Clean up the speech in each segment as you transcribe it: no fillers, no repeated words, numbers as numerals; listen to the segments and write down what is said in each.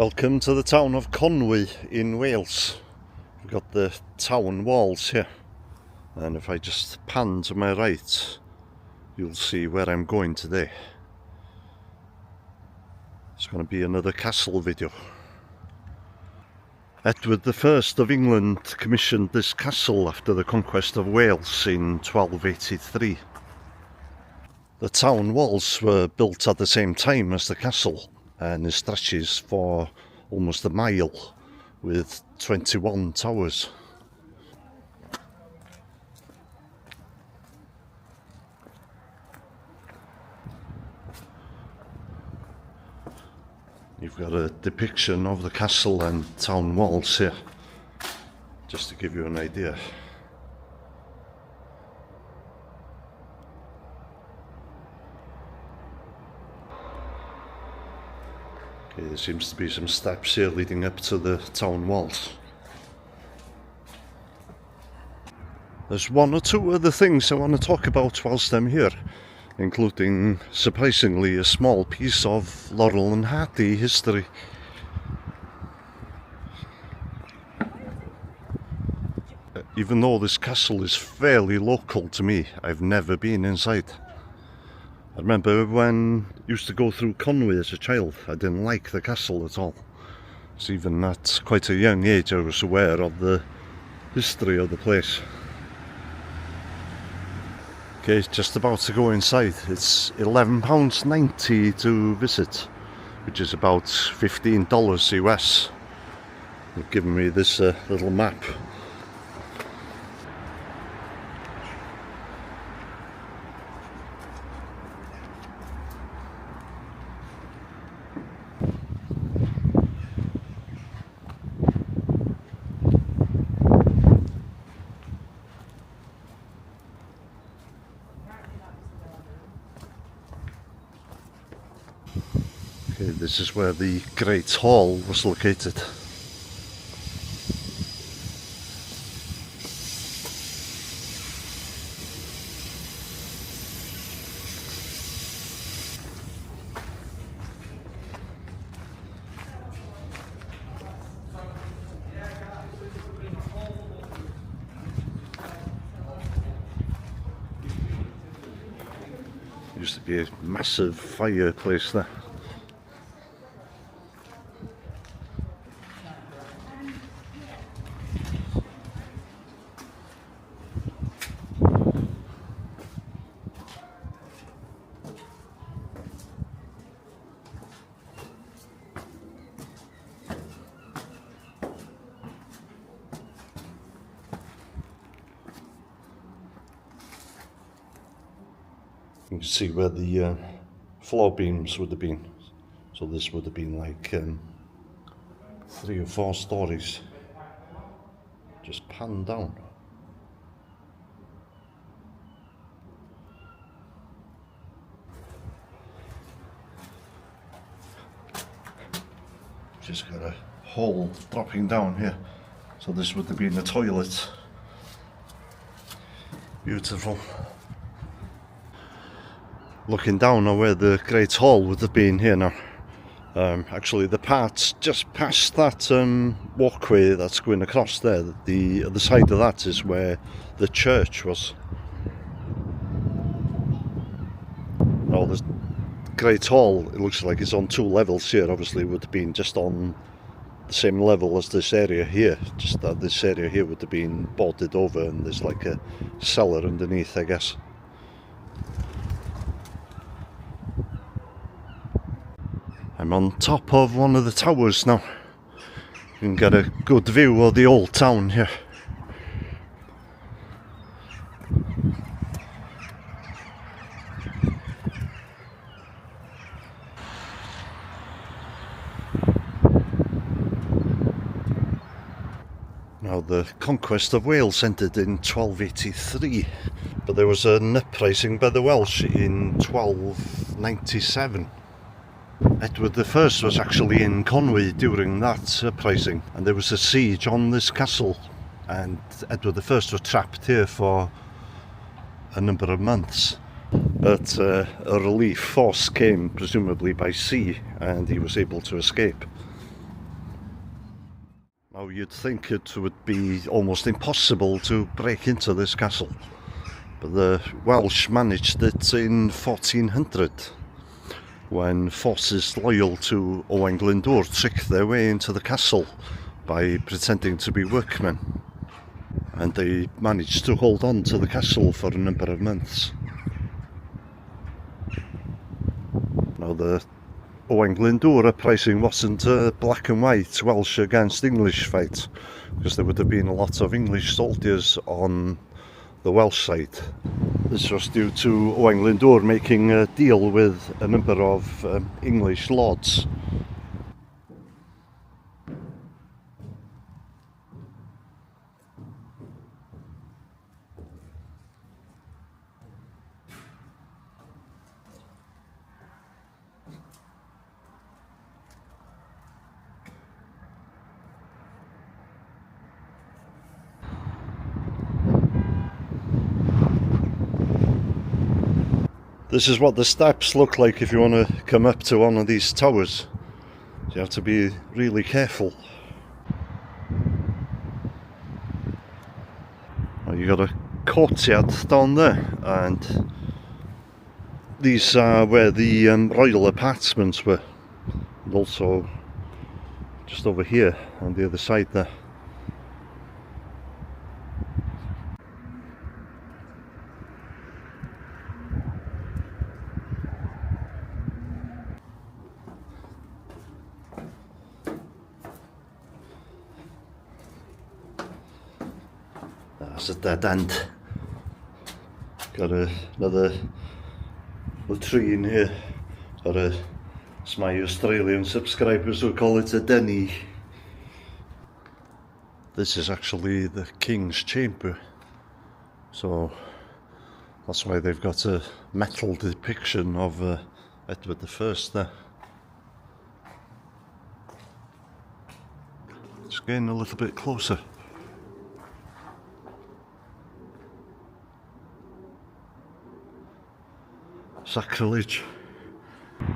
Welcome to the town of Conwy in Wales. We've got the town walls here, and if I just pan to my right, you'll see where I'm going today. It's going to be another castle video. Edward I of England commissioned this castle after the conquest of Wales in 1283. The town walls were built at the same time as the castle, and it stretches for almost a mile with 21 towers. You've got a depiction of the castle and town walls here, just to give you an idea. Okay, there seems to be some steps here leading up to the town walls. There's one or two other things I want to talk about whilst I'm here, including, surprisingly, a small piece of Laurel and Hardy history. Even though this castle is fairly local to me, I've never been inside. I remember when I used to go through Conway as a child, I didn't like the castle at all. So even at quite a young age I was aware of the history of the place. Okay, just about to go inside. It's £11.90 to visit, which is about $15 US. They've given me this little map. Okay, this is where the Great Hall was located. Used to be a massive fireplace there. You can see where the floor beams would have been. So this would have been like 3 or 4 stories, just panned down. Just got a hole dropping down here. So this would have been the toilet. Beautiful. Looking down on where the Great Hall would have been here now. Actually, the part just past that walkway that's going across there, the other side of that is where the church was. Now the Great Hall, it looks like it's on 2 levels here. Obviously it would have been just on the same level as this area here, just that this area here would have been boarded over and there's like a cellar underneath, I guess. I'm on top of one of the towers now. You can get a good view of the old town here. Now the conquest of Wales ended in 1283, but there was an uprising by the Welsh in 1297. Edward I was actually in Conwy during that uprising, and there was a siege on this castle, and Edward I was trapped here for a number of months. But a relief force came, presumably by sea, and he was able to escape. Now you'd think it would be almost impossible to break into this castle, but the Welsh managed it in 1400 when forces loyal to Owain Glyndŵr tricked their way into the castle by pretending to be workmen, and they managed to hold on to the castle for a number of months. Now the Owain Glyndŵr uprising wasn't a black and white Welsh against English fight, because there would have been a lot of English soldiers on the Welsh side. This was due to Owain Glyndŵr making a deal with a number of English lords. This is what the steps look like if you want to come up to one of these towers. You have to be really careful. Well, you got a courtyard down there, and these are where the royal apartments were, and also just over here on the other side there. That's a dead end. Got another latrine here, or as my Australian subscribers will call it, a denny. This is actually the King's Chamber, so that's why they've got a metal depiction of Edward I there. Just getting a little bit closer. Sacrilege. We've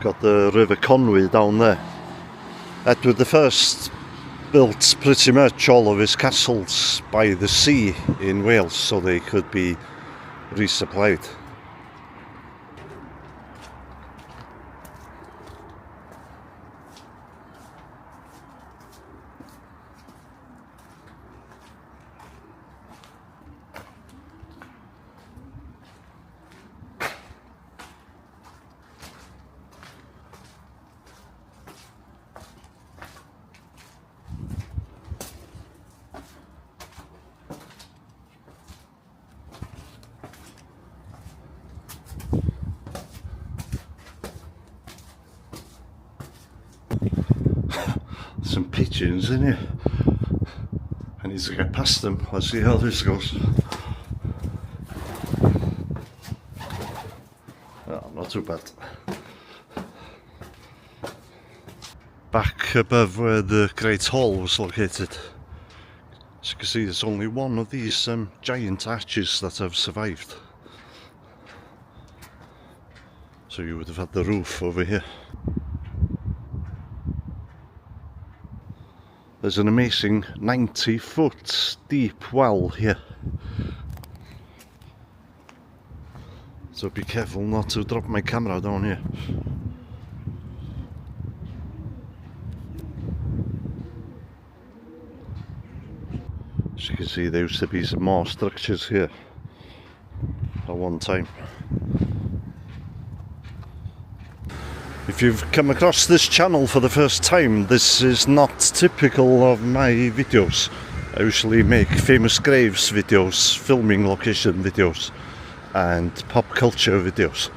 got the River Conwy down there. Edward I built pretty much all of his castles by the sea in Wales so they could be resupplied. Some pigeons in here. I need to get past them. Let's see how this goes. Oh, not too bad. Back above where the Great Hall was located, as you can see, there's only one of these giant arches that have survived. So you would have had the roof over here. There's an amazing 90-foot deep well here, so be careful not to drop my camera down here. As you can see, there used to be some more structures here at one time. If you've come across this channel for the first time, this is not typical of my videos. I usually make famous graves videos, filming location videos, and pop culture videos.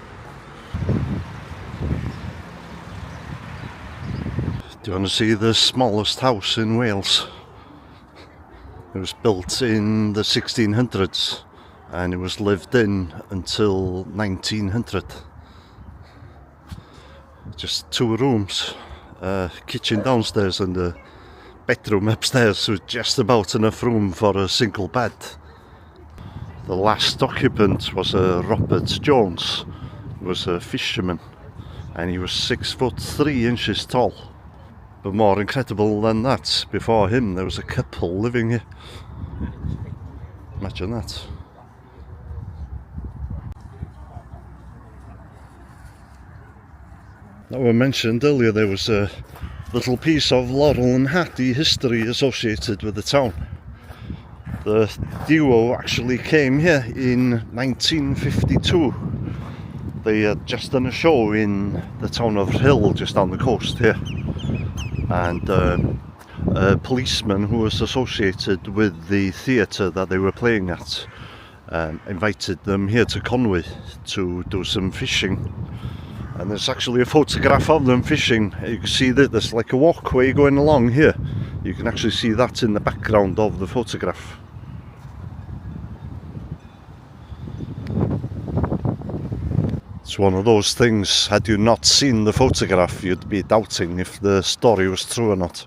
Do you want to see the smallest house in Wales? It was built in the 1600s and it was lived in until 1900. Just 2 rooms, kitchen downstairs and a bedroom upstairs with just about enough room for a single bed. The last occupant was a Robert Jones, who was a fisherman, and he was 6'3" tall. But more incredible than that, before him there was a couple living here. Imagine that. Now, I mentioned earlier there was a little piece of Laurel and Hardy history associated with the town. The duo actually came here in 1952. They had just done a show in the town of Hill, just down the coast here. And a policeman who was associated with the theatre that they were playing at invited them here to Conwy to do some fishing. And there's actually a photograph of them fishing. You can see that there's like a walkway going along here. You can actually see that in the background of the photograph. It's one of those things, had you not seen the photograph, you'd be doubting if the story was true or not.